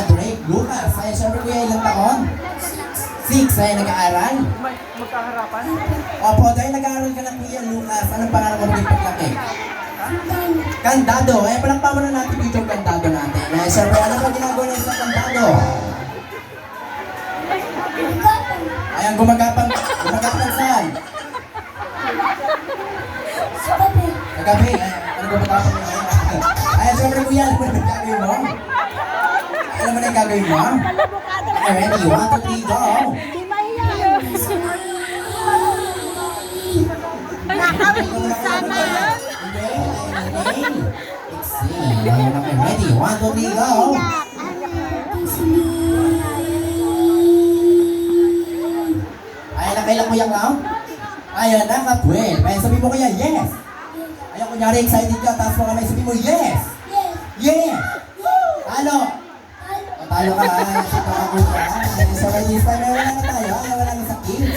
Drake, Lucas. Ay, syempre kuya, ilang taon? 6. Ay, nag-aaral? Magkaharapan? Opo, dahil nag-aaral ka na kuya, Lucas. Anong pangarap mo maging paglaki? Kandado. Ay, palakpakan mo na natin dito yung kandado natin. Ay, syempre, ano ba ginagawa niya sa kandado? Ayan, gumagapang saan? Sa gabi. Ano gumagapang niya? Ayan, syempre kuya, alam mo na yung gagawin mo? Alam mo na yung gagawin mo? Okay, ready? 1, 2, 3, go! Nakawisa na. Ready? 1, 2, 3, go! Ayan na, kailan mo yung now? Ayan na, ka-12. Ayan, sabi mo kaya, yes! Ayan, kunyari, excited ka, tapos mo kami, sabi mo, yes! Yes! Talo! Talo ka, ayan, ito ka, so by this time, wala na tayo, wala na sa kids.